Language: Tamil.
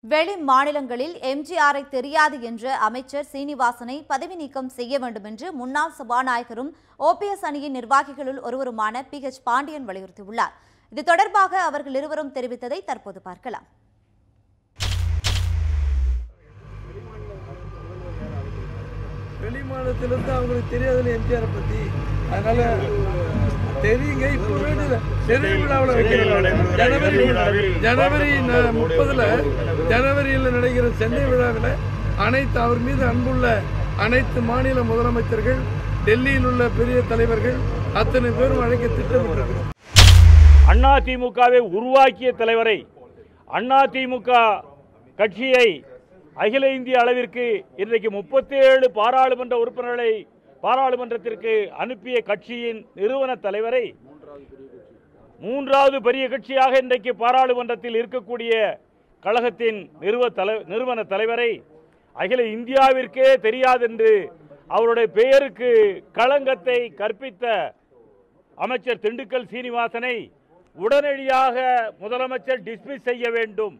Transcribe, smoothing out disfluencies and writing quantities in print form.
வெளி மாநிலங்களில் எம்ஜிஆரை தெரியாது என்ற அமைச்சர் சீனிவாசனை பதவி நீக்கம் செய்ய வேண்டும் என்று முன்னாள் சபாநாயகரும் ஓபிஎஸ் அணியின் நிர்வாகிகளுள் ஒருவருமான PH பாண்டியன் வலியுறுத்தியுள்ளார். இது தொடர்பாக அவர்கள் இருவரும் தெரிவித்ததை தற்போது பார்க்கலாம். வெளிமாநிலத்திலிருந்து அவங்களுக்கு தெரியாதுன்னு எம்ஜிஆர் பத்தி, அதனால தெரியுங்க. இப்போ நிறைவு விழாவில் ஜனவரி 30 ஜனவரியில் நடைகிற சென்னை விழாவில் அனைத்து அவர் மீது அன்புள்ள அனைத்து மாநில முதலமைச்சர்கள், டெல்லியில் உள்ள பெரிய தலைவர்கள் அத்தனை பேரும் அழைக்க திட்டமிட்டிருக்கிறோம். அதிமுகவை உருவாக்கிய தலைவரை, அதிமுக கட்சியை அகில இந்திய அளவிற்கு இன்றைக்கு 37 பாராளுமன்ற உறுப்பினர்களை பாராளுமன்றத்திற்கு அனுப்பிய கட்சியின் நிறுவன தலைவரை, மூன்றாவது பெரிய கட்சியாக இன்றைக்கு பாராளுமன்றத்தில் இருக்கக்கூடிய கழகத்தின் நிறுவன தலைவரை அகில இந்தியாவிற்கே தெரியாதென்று அவருடைய பெயருக்கு களங்கத்தை கற்பித்த அமைச்சர் திண்டுக்கல் சீனிவாசனை உடனடியாக முதலமைச்சர் டிஸ்மிஸ் செய்ய வேண்டும்.